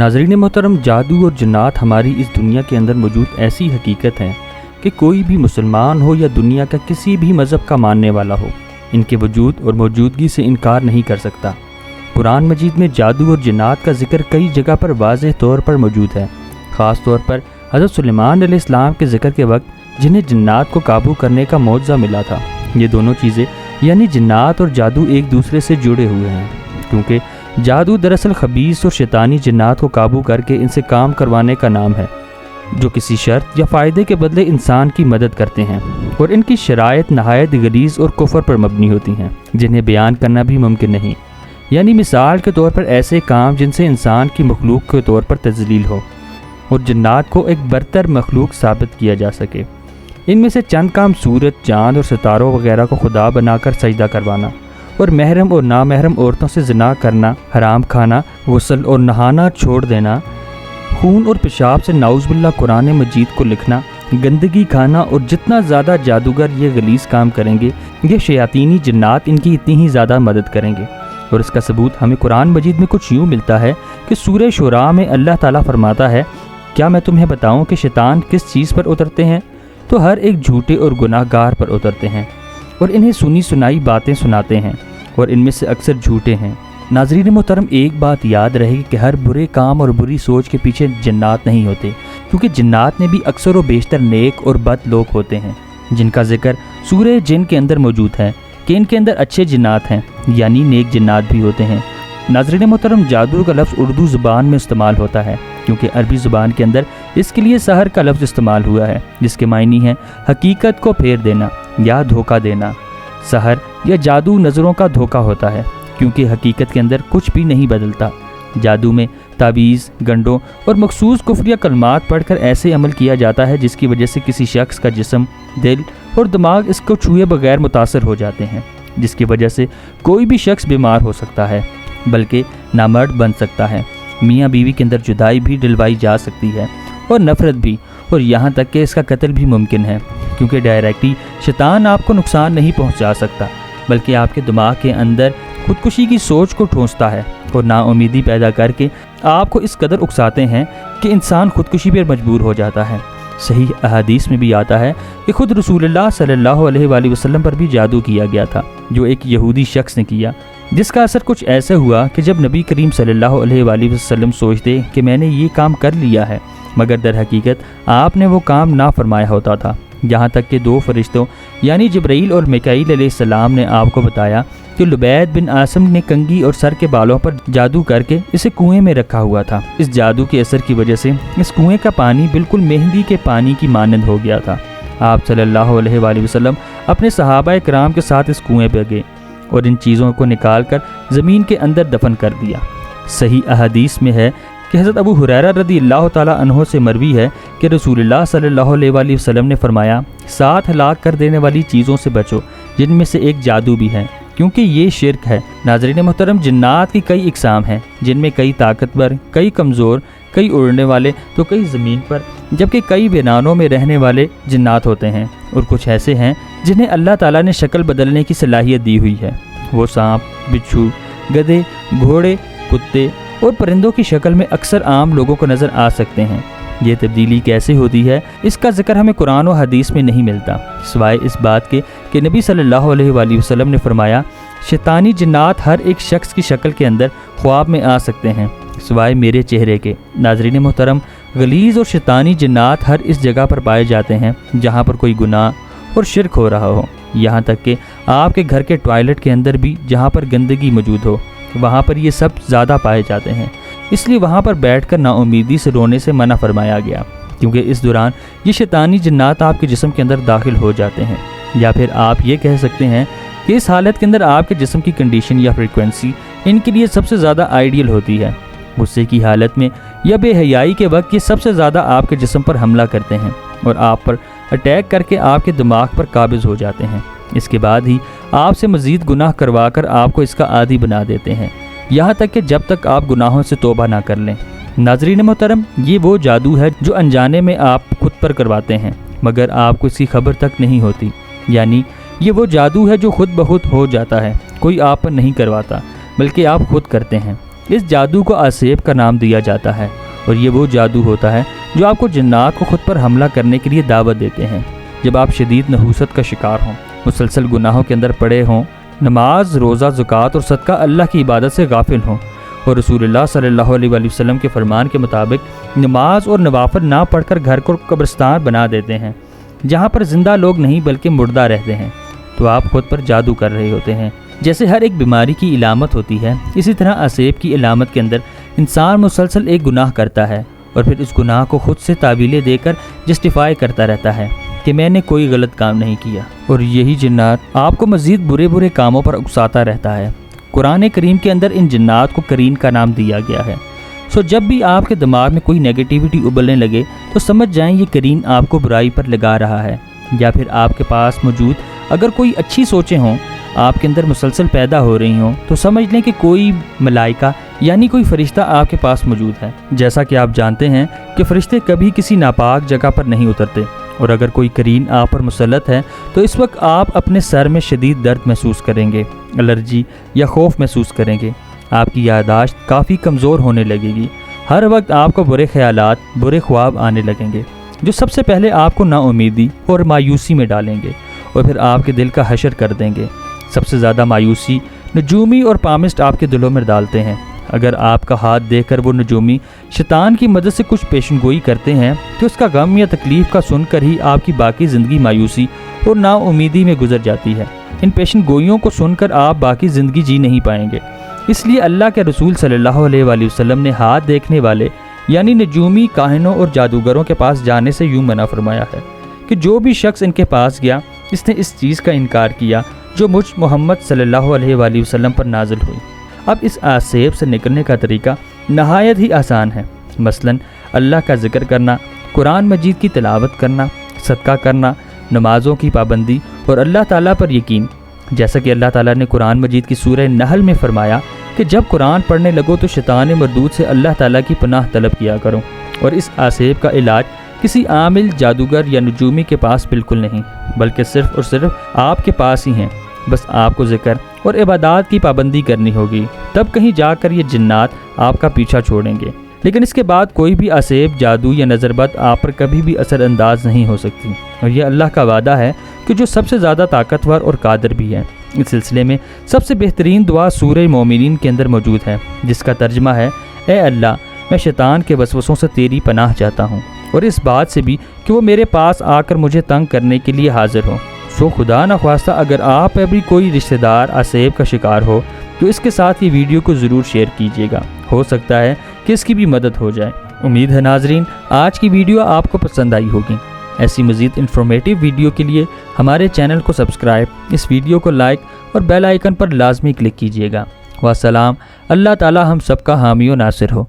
नाज़रीन मोहतरम, जादू और जिन्नात हमारी इस दुनिया के अंदर मौजूद ऐसी हकीकत हैं कि कोई भी मुसलमान हो या दुनिया का किसी भी मज़हब का मानने वाला हो, इनके वजूद और मौजूदगी से इनकार नहीं कर सकता। कुरान मजीद में जादू और जिन्नात का जिक्र कई जगह पर वाज़ेह तौर पर मौजूद है। ख़ास तौर पर हज़रत सुलेमान अलैहिस्सलाम के ज़िक्र के वक्त जिन्हें जिन्नात को काबू करने का मौज़ा मिला था। ये दोनों चीज़ें यानी जिन्नात और जादू एक दूसरे से जुड़े हुए हैं, क्योंकि जादू दरअसल खबीस और शैतानी जिन्नात को काबू करके इनसे काम करवाने का नाम है, जो किसी शर्त या फ़ायदे के बदले इंसान की मदद करते हैं, और इनकी शराइत नहायत गलीज़ और कुफर पर मबनी होती हैं, जिन्हें बयान करना भी मुमकिन नहीं। यानी मिसाल के तौर पर ऐसे काम जिनसे इंसान की मखलूक के तौर पर तजलील हो और जिन्नात को एक बरतर मखलूक साबित किया जा सके। इनमें से चंद काम सूरज, चाँद और सितारों वगैरह को खुदा बनाकर सजदा करवाना, और महरम और नामहरम औरतों से ज़िना करना, हराम खाना, गुस्ल और नहाना छोड़ देना, खून और पेशाब से नाउज़ुबिल्लाह कुरान मजीद को लिखना, गंदगी खाना, और जितना ज़्यादा जादूगर ये गलीज़ काम करेंगे, ये शयातीनी जिन्नात इनकी इतनी ही ज़्यादा मदद करेंगे। और इसका सबूत हमें कुरान मजीद में कुछ यूँ मिलता है कि सूरह शुरा में अल्लाह ताला फरमाता है, क्या मैं तुम्हें बताऊँ कि शैतान किस चीज़ पर उतरते हैं? तो हर एक झूठे और गुनाहगार पर उतरते हैं और इन्हें सुनी सुनाई बातें सुनाते हैं, और इनमें से अक्सर झूठे हैं। नाज़रीन मोहतरम, एक बात याद रहेगी कि हर बुरे काम और बुरी सोच के पीछे जिन्नात नहीं होते, क्योंकि जिन्नात में भी अक्सर व बेशतर नेक और बद लोग होते हैं, जिनका जिक्र सूरह जिन के अंदर मौजूद है कि इनके अंदर अच्छे जिन्नात हैं, यानी नेक जिन्नात भी होते हैं। नाज़रीन मोहतरम, जादू का लफ्ज़ उर्दू ज़ुबान में इस्तेमाल होता है, क्योंकि अरबी ज़ुबान के अंदर इसके लिए सहर का लफ्ज़ इस्तेमाल हुआ है, जिसके मायनी है हकीकत को फेर देना या धोखा देना। सहर या जादू नज़रों का धोखा होता है, क्योंकि हकीकत के अंदर कुछ भी नहीं बदलता। जादू में तावीज़, गंडों और मखसूस कुफ्रिया कलमात पढ़कर ऐसे अमल किया जाता है जिसकी वजह से किसी शख्स का जिस्म, दिल और दिमाग इसको छुए बगैर मुतासर हो जाते हैं, जिसकी वजह से कोई भी शख्स बीमार हो सकता है, बल्कि नामर्द बन सकता है। मियाँ बीवी के अंदर जुदाई भी दिलवाई जा सकती है, और नफ़रत भी, और यहाँ तक कि इसका कत्ल भी मुमकिन है, क्योंकि डायरेक्टली शैतान आपको नुकसान नहीं पहुँचा सकता, बल्कि आपके दिमाग के अंदर खुदकुशी की सोच को ठूंसता है और नाउमीदी पैदा करके आपको इस कदर उकसाते हैं कि इंसान खुदकुशी पर मजबूर हो जाता है। सही अहादीस में भी आता है कि खुद रसूलुल्लाह सल्लल्लाहु अलैहि वसल्लम पर भी जादू किया गया था, जो एक यहूदी शख्स ने किया, जिसका असर कुछ ऐसा हुआ कि जब नबी करीम सल्लल्लाहु अलैहि वसल्लम सोचते कि मैंने ये काम कर लिया है, मगर दर हकीकत आपने वो काम ना फरमाया होता था। यहाँ तक कि दो फरिश्तों यानी जिब्राईल और मिकाईल अलैहिस्सलाम ने आपको बताया कि लुबैद बिन आसम ने कंघी और सर के बालों पर जादू करके इसे कुएं में रखा हुआ था। इस जादू के असर की वजह से इस कुएं का पानी बिल्कुल मेहंदी के पानी की मानंद हो गया था। आप सल्लल्लाहु अलैहि वसल्लम अपने सहाबा किराम के साथ इस कुएं पर गए और इन चीज़ों को निकाल कर ज़मीन के अंदर दफन कर दिया। सही अहादीस में है कि हज़रत अबू हुरैरा रज़ियल्लाहु ताला अन्हु से मरवी है कि रसूलुल्लाह सल्लल्लाहु अलैहि वसल्लम ने फरमाया, 7 हलाक कर देने वाली चीज़ों से बचो, जिनमें से एक जादू भी है, क्योंकि ये शिर्क है। नाज़रीन मोहतरम, जिन्नात की कई इक़साम हैं, जिनमें कई ताकतवर, कई कमज़ोर, कई उड़ने वाले तो कई ज़मीन पर, जबकि कई वीरानों में रहने वाले जिन्नात होते हैं, और कुछ ऐसे हैं जिन्हें अल्लाह ताला ने शक्ल बदलने की सलाहियत दी हुई है। वो सांप, बिच्छू, गधे, घोड़े, कुत्ते और परिंदों की शक्ल में अक्सर आम लोगों को नज़र आ सकते हैं। ये तब्दीली कैसे होती है, इसका जिक्र हमें कुरान और हदीस में नहीं मिलता, सिवाय इस बात के कि नबी सल्लल्लाहु अलैहि वसल्लम ने फरमाया, शैतानी जिन्नात हर एक शख्स की शक्ल के अंदर ख्वाब में आ सकते हैं, सिवाय मेरे चेहरे के। नाज़रीन मोहतरम, गलीज़ और शैतानी जिन्नात हर इस जगह पर पाए जाते हैं जहाँ पर कोई गुनाह और शिर्क हो रहा हो। यहाँ तक कि आपके घर के टॉयलेट के अंदर भी जहाँ पर गंदगी मौजूद हो, वहाँ पर ये सब ज़्यादा पाए जाते हैं। इसलिए वहाँ पर बैठकर नाउमीदी से रोने से मना फरमाया गया, क्योंकि इस दौरान ये शैतानी जिन्नात आपके जिस्म के अंदर दाखिल हो जाते हैं। या फिर आप ये कह सकते हैं कि इस हालत के अंदर आपके जिस्म की कंडीशन या फ्रीक्वेंसी इनके लिए सबसे ज़्यादा आइडियल होती है। गुस्से की हालत में या बेहयाई के वक्त ये सबसे ज़्यादा आपके जिस्म पर हमला करते हैं और आप पर अटैक करके आपके दिमाग पर काबिज हो जाते हैं। इसके बाद ही आपसे मज़ीद गुनाह करवा कर आपको इसका आदी बना देते हैं, यहाँ तक कि जब तक आप गुनाहों से तौबा ना कर लें। नाज़रीन मोहतरम, ये वो जादू है जो अनजाने में आप खुद पर करवाते हैं, मगर आपको इसकी खबर तक नहीं होती। यानी ये वो जादू है जो खुद ब खुद हो जाता है, कोई आप पर नहीं करवाता, बल्कि आप खुद करते हैं। اس جادو کو آسیب کا نام دیا جاتا ہے، اور یہ وہ جادو ہوتا ہے جو آپ کو جنات کو خود پر حملہ کرنے کے لیے دعوت دیتے ہیں۔ جب آپ شدید نحوست کا شکار ہوں، مسلسل گناہوں کے اندر پڑے ہوں، نماز، روزہ، زکوٰۃ اور صدقہ اللہ کی عبادت سے غافل ہوں، اور رسول اللہ صلی اللہ علیہ وآلہ وسلم کے فرمان کے مطابق نماز اور نوافل نہ پڑھ کر گھر کو قبرستان بنا دیتے ہیں جہاں پر زندہ لوگ نہیں بلکہ مردہ رہتے ہیں، تو آپ خود پر جادو کر رہے ہوتے ہیں۔ جیسے ہر ایک بیماری کی علامت ہوتی ہے، اسی طرح آسیب کی علامت کے اندر انسان مسلسل ایک گناہ کرتا ہے اور پھر اس گناہ کو خود سے تعویلیں دے کر جسٹیفائی کرتا رہتا ہے کہ میں نے کوئی غلط کام نہیں کیا، اور یہی جنات آپ کو مزید برے برے کاموں پر اکساتا رہتا ہے۔ قرآن کریم کے اندر ان جنات کو قرین کا نام دیا گیا ہے۔ جب بھی آپ کے دماغ میں کوئی نیگیٹیوٹی ابلنے لگے تو سمجھ جائیں یہ قرین آپ کو برائی پر لگا رہا ہے، یا پھر آپ کے پاس موجود اگر کوئی اچھی سوچیں ہوں آپ کے اندر مسلسل پیدا ہو رہی ہوں تو سمجھ لیں کہ کوئی ملائکہ یعنی کوئی فرشتہ آپ کے پاس موجود ہے۔ جیسا کہ آپ جانتے ہیں کہ فرشتے کبھی کسی ناپاک جگہ پر نہیں اترتے، اور اگر کوئی قرین آپ پر مسلط ہے تو اس وقت آپ اپنے سر میں شدید درد محسوس کریں گے، الرجی یا خوف محسوس کریں گے، آپ کی یادداشت کافی کمزور ہونے لگے گی، ہر وقت آپ کو برے خیالات، برے خواب آنے لگیں گے جو سب سے پہلے آپ کو نا امیدی اور مایوسی میں ڈالیں گے اور پھر آپ کے دل کا حشر کر دیں گے۔ سب سے زیادہ مایوسی نجومی اور پامسٹ آپ کے دلوں میں ڈالتے ہیں۔ اگر آپ کا ہاتھ دیکھ کر وہ نجومی شیطان کی مدد سے کچھ پیشن گوئی کرتے ہیں تو اس کا غم یا تکلیف کا سن کر ہی آپ کی باقی زندگی مایوسی اور نا امیدی میں گزر جاتی ہے۔ ان پیشن گوئیوں کو سن کر آپ باقی زندگی جی نہیں پائیں گے۔ اس لیے اللہ کے رسول صلی اللہ علیہ وآلہ وسلم نے ہاتھ دیکھنے والے یعنی نجومی، کاہنوں اور جادوگروں کے پاس جانے سے یوں منع فرمایا ہے کہ جو بھی شخص ان کے پاس گیا اس نے اس چیز کا انکار کیا جو مجھ محمد صلی اللہ علیہ وآلہ وسلم پر نازل ہوئی۔ اب اس آسیب سے نکلنے کا طریقہ نہایت ہی آسان ہے، مثلا اللہ کا ذکر کرنا، قرآن مجید کی تلاوت کرنا، صدقہ کرنا، نمازوں کی پابندی اور اللہ تعالیٰ پر یقین۔ جیسا کہ اللہ تعالیٰ نے قرآن مجید کی سورہ نحل میں فرمایا کہ جب قرآن پڑھنے لگو تو شیطان مردود سے اللہ تعالیٰ کی پناہ طلب کیا کرو، اور اس آسیب کا علاج کسی عامل، جادوگر یا نجومی کے پاس بالکل نہیں، بلکہ صرف اور صرف آپ کے پاس ہی ہیں۔ بس آپ کو ذکر اور عبادات کی پابندی کرنی ہوگی، تب کہیں جا کر یہ جنات آپ کا پیچھا چھوڑیں گے۔ لیکن اس کے بعد کوئی بھی آسیب، جادو یا نظر بد آپ پر کبھی بھی اثر انداز نہیں ہو سکتی، اور یہ اللہ کا وعدہ ہے کہ جو سب سے زیادہ طاقتور اور قادر بھی ہے۔ اس سلسلے میں سب سے بہترین دعا سورہ مومنین کے اندر موجود ہے، جس کا ترجمہ ہے: اے اللہ، میں شیطان کے وسوسوں سے تیری پناہ چاہتا ہوں، اور اس بات سے بھی کہ وہ میرے پاس آ کر مجھے تنگ کرنے کے لیے حاضر ہو۔ خدا نخواستہ اگر آپ ابھی کوئی رشتہ دار آسیب کا شکار ہو تو اس کے ساتھ یہ ویڈیو کو ضرور شیئر کیجیے گا، ہو سکتا ہے کہ اس کی بھی مدد ہو جائے۔ امید ہے ناظرین آج کی ویڈیو آپ کو پسند آئی ہوگی۔ ایسی مزید انفارمیٹیو ویڈیو کے لیے ہمارے چینل کو سبسکرائب، اس ویڈیو کو لائک اور بیل آئیکن پر لازمی کلک کیجیے گا۔ والسلام، اللہ تعالی ہم سب کا حامی و ناصر ہو۔